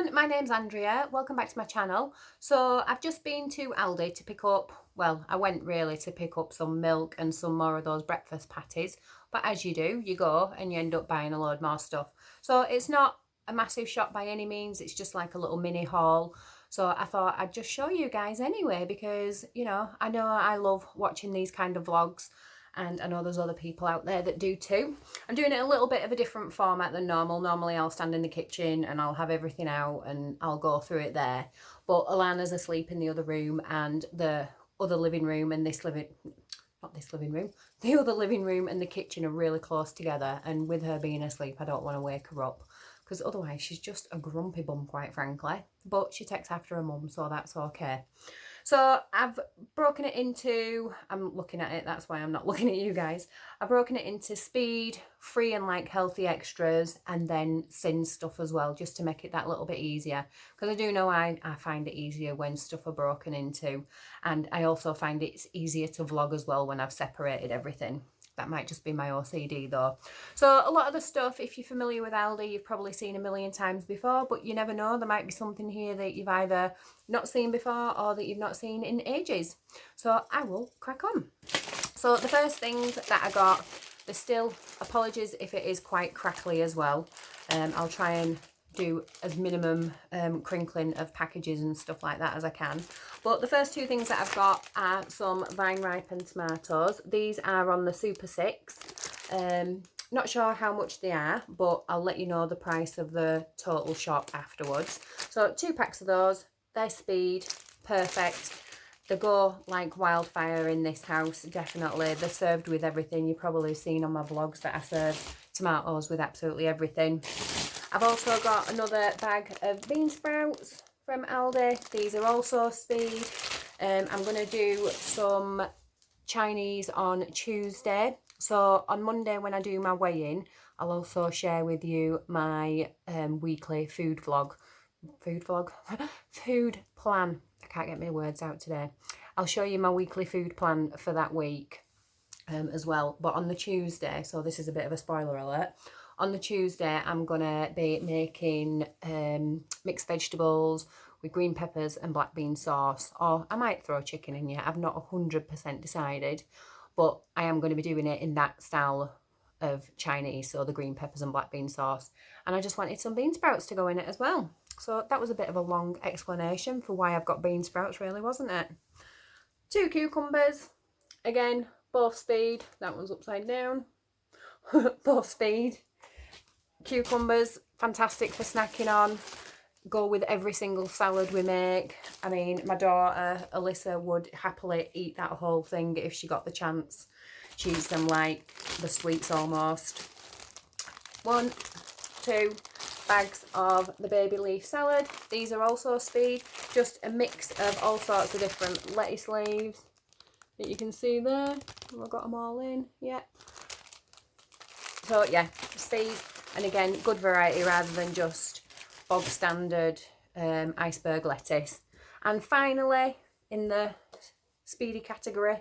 everyone, my name's Andrea. Welcome back to my channel. So I've just been to Aldi to pick up, well, I went really to pick up some milk and some more of those breakfast patties. But as you do, you go and you end up buying a load more stuff. So it's not a massive shop by any means. It's just like a little mini haul. So I thought I'd just show you guys anyway because, I know I love watching these kind of vlogs. And I know there's other people out there that do too. I'm doing it a little bit of a different format than normal. Normally I'll stand in the kitchen and I'll have everything out and I'll go through it there. But Alana's asleep in the other room, and the other living room and the other living room and the kitchen are really close together. And with her being asleep, I don't want to wake her up because otherwise she's just a grumpy bum, quite frankly. But she takes after her mum, so that's okay. So I've broken it into, I'm looking at it, that's why I'm not looking at you guys. I've broken it into speed, free and like healthy extras, and then sin stuff as well, just to make it that little bit easier. Because I do know I find it easier when stuff are broken into. And I also find it's easier to vlog as well when I've separated everything. That might just be my OCD though. So a lot of the stuff, if you're familiar with Aldi, you've probably seen a million times before, but you never know. There might be something here that you've either not seen before or that you've not seen in ages. So I will crack on. So the first things that I got, they're still, apologies if it is quite crackly as well. I'll try and do as minimum crinkling of packages and stuff like that as I can. But the first two things that I've got are some vine ripened tomatoes. These are on the Super 6. Not sure how much they are, but I'll let you know the price of the total shop afterwards. So 2 packs of those. They're speed, perfect. They go like wildfire in this house, definitely. They're served with everything. You've probably seen on my vlogs that I serve tomatoes with absolutely everything. I've also got another bag of bean sprouts from Aldi. These are also speed. I'm going to do some Chinese on Tuesday. So on Monday when I do my weigh-in, I'll also share with you my weekly food vlog. Food plan. I can't get my words out today. I'll show you my weekly food plan for that week as well. But on the Tuesday, so this is a bit of a spoiler alert. On the Tuesday, I'm going to be making mixed vegetables with green peppers and black bean sauce. Or I might throw chicken in yet. I've not 100% decided. But I am going to be doing it in that style of Chinese. So the green peppers and black bean sauce. And I just wanted some bean sprouts to go in it as well. So that was a bit of a long explanation for why I've got bean sprouts, really, wasn't it? 2 cucumbers. Again, both speed. That one's upside down. Both speed. Cucumbers, fantastic for snacking on. Go with every single salad we make. I mean, my daughter Alyssa would happily eat that whole thing if she got the chance. She eats them like the sweets almost. 1, 2 bags of the baby leaf salad. These are also speed. Just a mix of all sorts of different lettuce leaves that you can see there. I've got them all in. Yeah. So yeah, speed. And again, good variety rather than just bog standard iceberg lettuce. And finally, in the speedy category,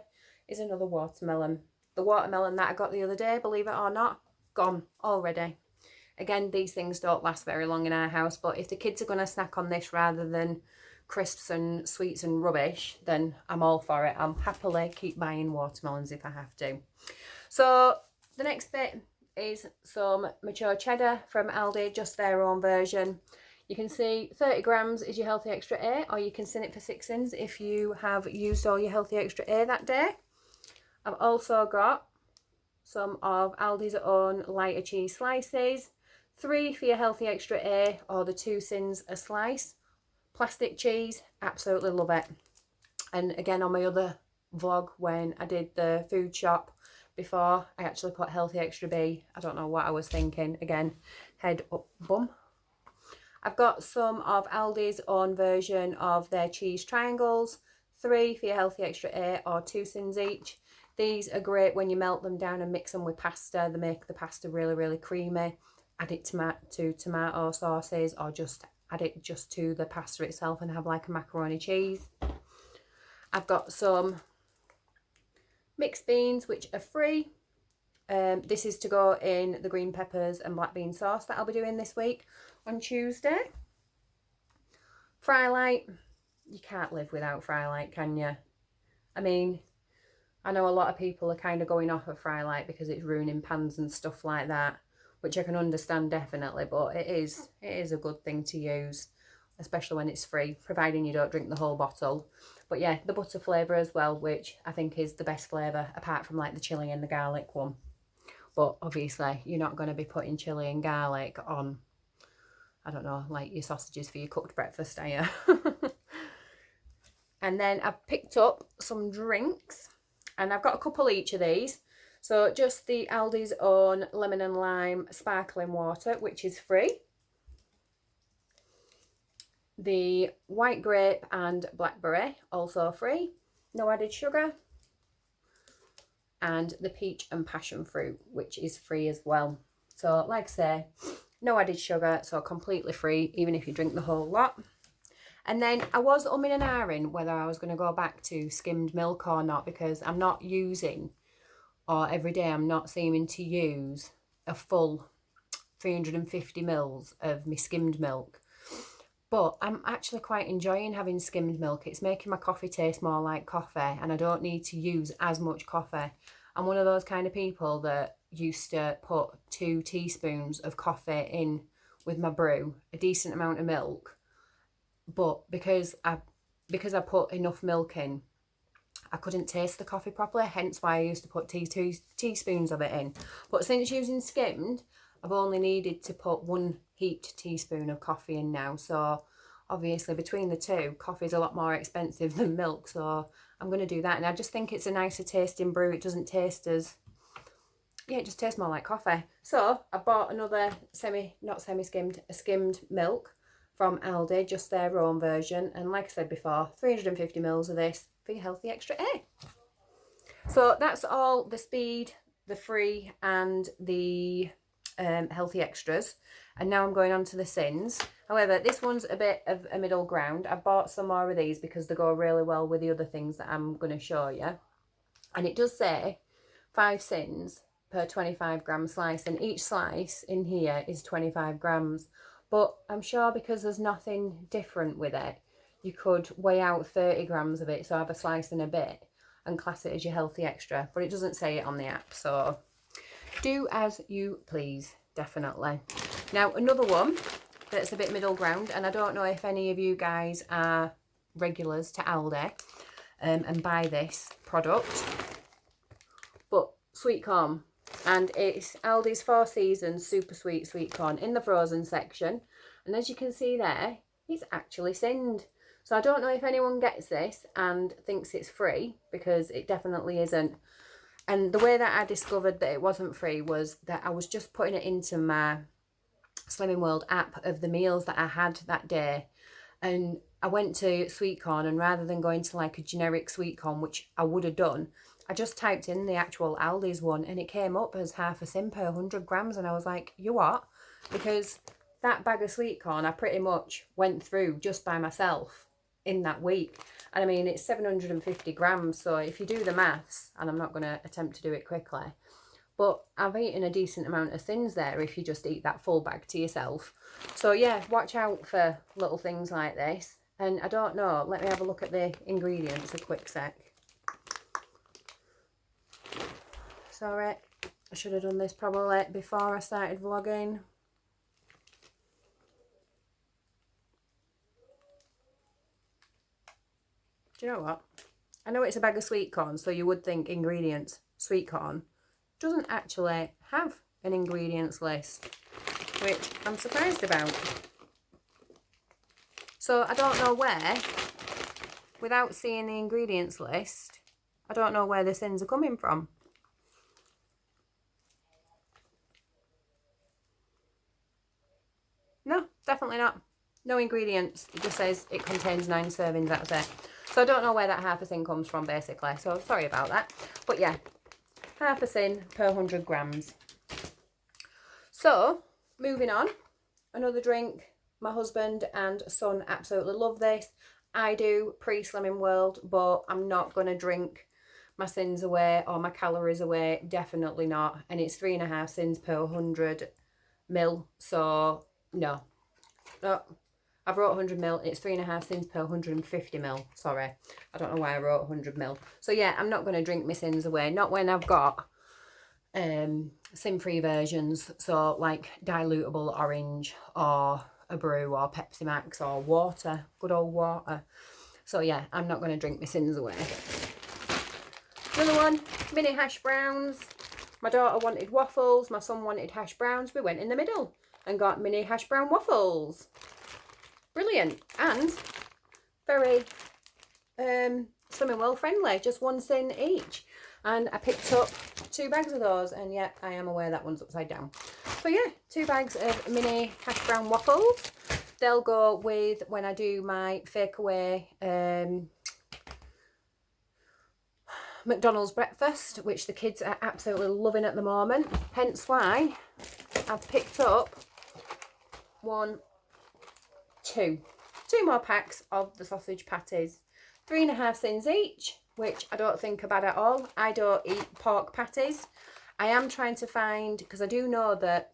is another watermelon. The watermelon that I got the other day, believe it or not, gone already. Again, these things don't last very long in our house, but if the kids are going to snack on this rather than crisps and sweets and rubbish, then I'm all for it. I'll happily keep buying watermelons if I have to. So the next bit is some mature cheddar from Aldi, just their own version. You can see 30 grams is your healthy extra A, or you can sin it for 6-ins if you have used all your healthy extra A that day. I've also got some of Aldi's own lighter cheese slices, 3 for your healthy extra A, or the 2 sins a slice. Plastic cheese, absolutely love it. And again, on my other vlog when I did the food shop before, I actually put healthy extra B. I don't know what I was thinking. Again, head up bum. I've got some of Aldi's own version of their cheese triangles, 3 for your healthy extra A, or 2 sins each. These are great when you melt them down and mix them with pasta. They make the pasta really, really creamy. Add it to tomato sauces, or just add it just to the pasta itself and have like a macaroni cheese. I've got some mixed beans, which are free. This is to go in the green peppers and black bean sauce that I'll be doing this week on Tuesday. Frylight, you can't live without Frylight, can you? I mean, I know a lot of people are kind of going off of Frylight because it's ruining pans and stuff like that, which I can understand definitely, but it is a good thing to use, especially when it's free, providing you don't drink the whole bottle. But yeah, the butter flavour as well, which I think is the best flavour apart from like the chilli and the garlic one. But obviously you're not going to be putting chilli and garlic on, I don't know, like your sausages for your cooked breakfast, are you? And then I've picked up some drinks, and I've got a couple each of these. So just the Aldi's own lemon and lime sparkling water, which is free. The white grape and blackberry, also free. No added sugar. And the peach and passion fruit, which is free as well. So like I say, no added sugar, so completely free, even if you drink the whole lot. And then I was umming and ahhing whether I was going to go back to skimmed milk or not, because I'm not using, or every day I'm not seeming to use a full 350 mils of my skimmed milk. But I'm actually quite enjoying having skimmed milk. It's making my coffee taste more like coffee, and I don't need to use as much coffee. I'm one of those kind of people that used to put 2 teaspoons of coffee in with my brew, a decent amount of milk. But because I put enough milk in, I couldn't taste the coffee properly, hence why I used to put 2 teaspoons of it in. But since using skimmed, I've only needed to put 1 heaped teaspoon of coffee in now. So obviously between the two, coffee is a lot more expensive than milk, so I'm going to do that. And I just think it's a nicer tasting brew. It doesn't taste as, yeah, it just tastes more like coffee. So I bought another skimmed milk from Aldi, just their own version. And like I said before, 350 mils of this for your healthy extra A. So that's all the speed, the free and the healthy extras. And now I'm going on to the sins. However, this one's a bit of a middle ground. I bought some more of these because they go really well with the other things that I'm going to show you. And it does say 5 sins per 25 gram slice, and each slice in here is 25 grams. But I'm sure because there's nothing different with it, you could weigh out 30 grams of it, so have a slice and a bit, and class it as your healthy extra. But it doesn't say it on the app, so do as you please, definitely. Now, another one that's a bit middle ground, and I don't know if any of you guys are regulars to Aldi and buy this product, but sweet corn. And it's Aldi's 4 Seasons Super Sweet Corn in the frozen section. And as you can see there, it's actually sinned. So I don't know if anyone gets this and thinks it's free, because it definitely isn't. And the way that I discovered that it wasn't free was that I was just putting it into my Slimming World app of the meals that I had that day. And I went to sweet corn, and rather than going to like a generic sweet corn, which I would have done, I just typed in the actual Aldi's one, and it came up as half a sin per 100 grams. And I was like, you what? Because that bag of sweet corn I pretty much went through just by myself in that week. And I mean, it's 750 grams. So if you do the maths, and I'm not going to attempt to do it quickly, but I've eaten a decent amount of sins there if you just eat that full bag to yourself. So yeah, watch out for little things like this. And I don't know, let me have a look at the ingredients a quick sec. Sorry, I should have done this probably before I started vlogging. Do you know what? I know it's a bag of sweet corn, so you would think ingredients, sweet corn. Doesn't actually have an ingredients list, which I'm surprised about. So I don't know where, without seeing the ingredients list, I don't know where the sins are coming from. No, definitely not. No ingredients. It just says it contains 9 servings, that's it. So I don't know where that half a sin comes from, basically. So sorry about that. But yeah, half a sin per 100 grams. So, moving on. Another drink. My husband and son absolutely love this. I do pre-Slimming World, but I'm not going to drink my sins away or my calories away. Definitely not. And it's 3.5 sins per 100 ml. So, no. I've wrote 100ml. It's 3.5 sins per 150ml. Sorry. I don't know why I wrote 100ml. So yeah, I'm not going to drink my sins away. Not when I've got sin-free versions. So like dilutable orange or a brew or Pepsi Max or water. Good old water. So yeah, I'm not going to drink my sins away. Another one, mini hash browns. My daughter wanted waffles. My son wanted hash browns. We went in the middle and got mini hash brown waffles. Brilliant. And very Slimming World friendly. Just 1 sin each. And I picked up 2 bags of those. And yeah, I am aware that one's upside down. So yeah, 2 bags of mini hash brown waffles. They'll go with when I do my fake away McDonald's breakfast, which the kids are absolutely loving at the moment. Hence why I've picked up 2 more packs of the sausage patties. 3.5 sins each, which I don't think are bad at all. I don't eat pork patties. I am trying to find, because I do know that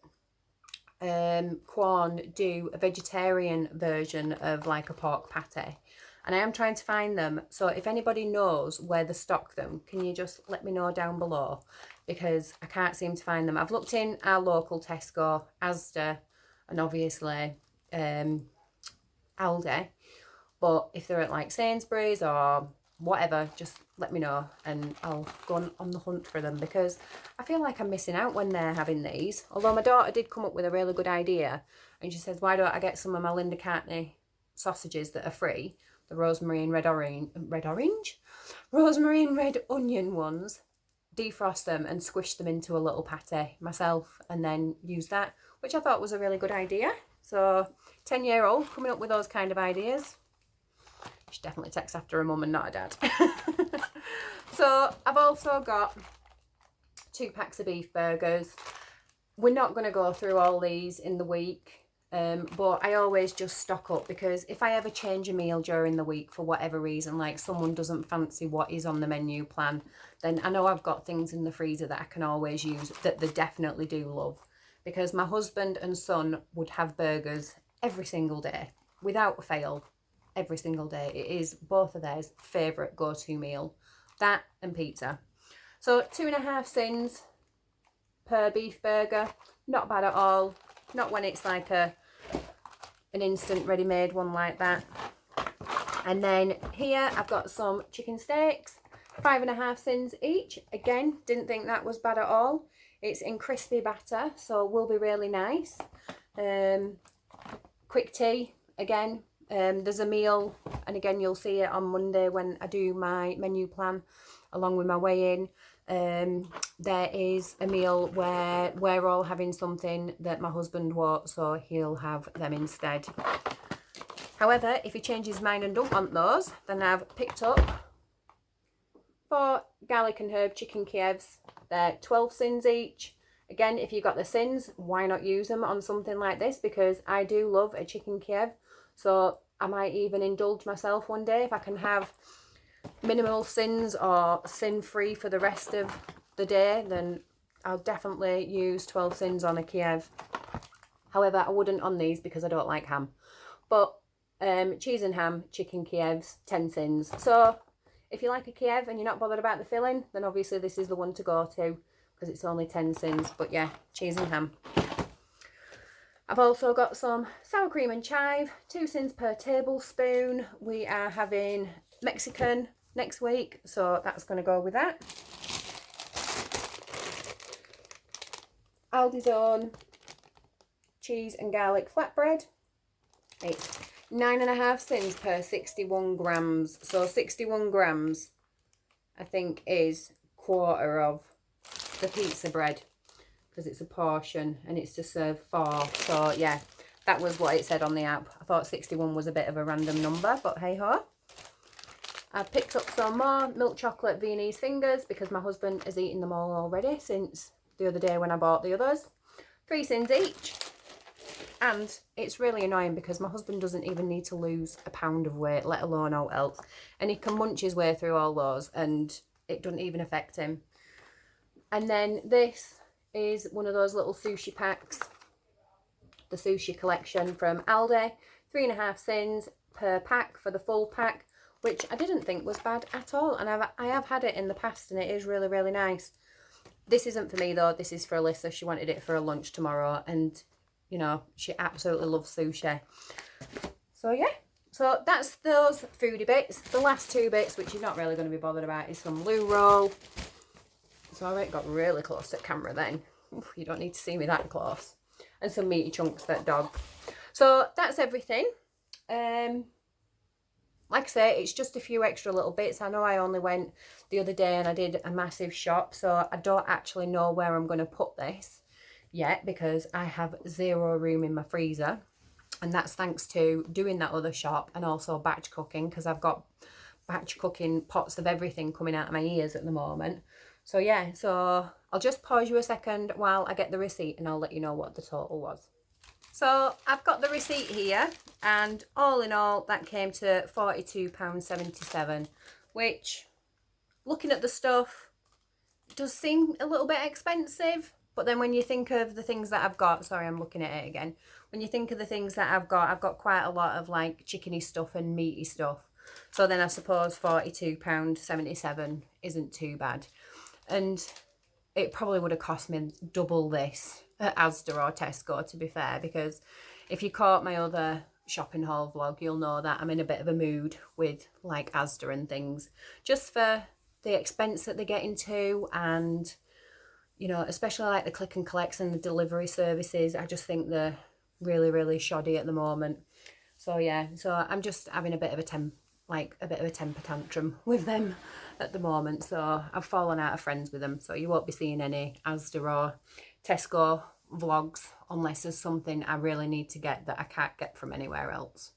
Quorn do a vegetarian version of like a pork patty. And I am trying to find them. So if anybody knows where they stock them, can you just let me know down below? Because I can't seem to find them. I've looked in our local Tesco, Asda, and obviously Aldi. But if they're at like Sainsbury's or whatever, just let me know and I'll go on the hunt for them, because I feel like I'm missing out when they're having these. Although my daughter did come up with a really good idea, and she says, why don't I get some of my Linda Cartney sausages that are free, the rosemary and red onion ones, defrost them and squish them into a little patty myself and then use that, which I thought was a really good idea. So 10-year-old coming up with those kind of ideas. She definitely takes after a mum and not a dad. So I've also got 2 packs of beef burgers. We're not going to go through all these in the week, but I always just stock up, because if I ever change a meal during the week for whatever reason, like someone doesn't fancy what is on the menu plan, then I know I've got things in the freezer that I can always use that they definitely do love. Because my husband and son would have burgers every single day, without fail. Every single day. It is both of theirs favourite go-to meal. That and pizza. So 2.5 sins per beef burger. Not bad at all. Not when it's like an instant ready-made one like that. And then here I've got some chicken steaks. 5.5 sins each. Again, didn't think that was bad at all. It's in crispy batter, so it will be really nice. Quick tea, again. There's a meal, and again you'll see it on Monday when I do my menu plan along with my weigh-in. There is a meal where we're all having something that my husband won't, so he'll have them instead. However, if he changes his mind and don't want those, then I've picked up 4 garlic and herb chicken Kievs. They're 12 sins each. Again, if you've got the sins, why not use them on something like this? Because I do love a chicken Kiev. So I might even indulge myself one day if I can have minimal sins or sin-free for the rest of the day, then I'll definitely use 12 sins on a Kiev. However, I wouldn't on these because I don't like ham. But cheese and ham, chicken Kievs, 10 sins. So if you like a Kiev and you're not bothered about the filling, then obviously this is the one to go to, because it's only 10 sins. But yeah, cheese and ham. I've also got some sour cream and chive, 2 sins per tablespoon. We are having Mexican next week, so that's going to go with that. Aldi's own cheese and garlic flatbread. It's 9.5 sins per 61 grams. So 61 grams, I think, is quarter of the pizza bread, because it's a portion and it's to serve 4. So yeah, that was what it said on the app. I thought 61 was a bit of a random number, but hey ho. I picked up some more milk chocolate Viennese fingers because my husband has eaten them all already since the other day when I bought the others. 3 sins each. And it's really annoying because my husband doesn't even need to lose a pound of weight, let alone all else. And he can munch his way through all those and it doesn't even affect him. And then this is one of those little sushi packs, the sushi collection from Aldi. 3.5 cents per pack for the full pack, which I didn't think was bad at all. And I have had it in the past and it is really, really nice. This isn't for me though, this is for Alyssa. She wanted it for a lunch tomorrow and, you know, she absolutely loves sushi. So yeah, so that's those foodie bits. The last 2 bits, which you're not really going to be bothered about, is some loo roll. So I got really close to camera then. Oof, you don't need to see me that close. And some meaty chunks for that dog. So that's everything. Like I say, it's just a few extra little bits. I know I only went the other day and I did a massive shop, so I don't actually know where I'm going to put this yet because I have 0 room in my freezer. And that's thanks to doing that other shop and also batch cooking, because I've got batch cooking pots of everything coming out of my ears at the moment. So yeah, so I'll just pause you a second while I get the receipt and I'll let you know what the total was. So I've got the receipt here, and all in all that came to £42.77, which, looking at the stuff, does seem a little bit expensive. But then when you think of the things that I've got, sorry, I'm looking at it again. When you think of the things that I've got quite a lot of like chickeny stuff and meaty stuff. So then I suppose £42.77 isn't too bad. And it probably would have cost me double this at Asda or Tesco, to be fair, because if you caught my other shopping haul vlog, you'll know that I'm in a bit of a mood with like Asda and things, just for the expense that they get into, and you know, especially like the click and collects and the delivery services. I just think they're really, really shoddy at the moment. So yeah, so I'm just having a bit of a temper tantrum with them at the moment. So I've fallen out of friends with them. So you won't be seeing any Asda or Tesco vlogs unless there's something I really need to get that I can't get from anywhere else.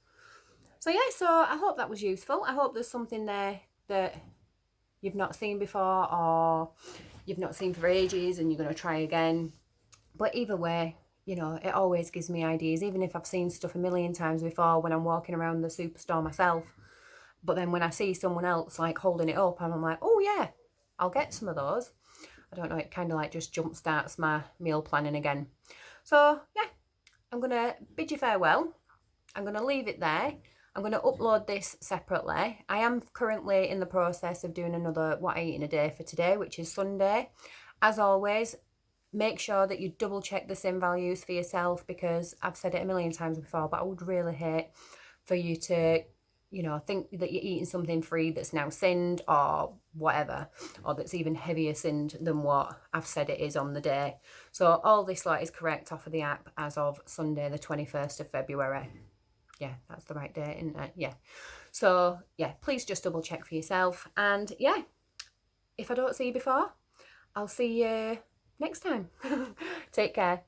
So yeah, so I hope that was useful. I hope there's something there that you've not seen before or you've not seen for ages and you're going to try again. But either way, you know, it always gives me ideas, even if I've seen stuff a million times before when I'm walking around the superstore myself. But then when I see someone else like holding it up, and I'm like, oh yeah, I'll get some of those. I don't know, it kind of like just jump starts my meal planning again. So yeah, I'm going to bid you farewell. I'm going to leave it there. I'm going to upload this separately. I am currently in the process of doing another What I Eat in a Day for today, which is Sunday. As always, make sure that you double check the SIN values for yourself, because I've said it a million times before, but I would really hate for you to, you know, think that you're eating something free that's now sinned or whatever, or that's even heavier sinned than what I've said it is on the day. So all this lot is correct off of the app as of Sunday the 21st of February. Yeah, that's the right date, isn't it? Yeah. So yeah, please just double check for yourself. And yeah, if I don't see you before, I'll see you next time. Take care.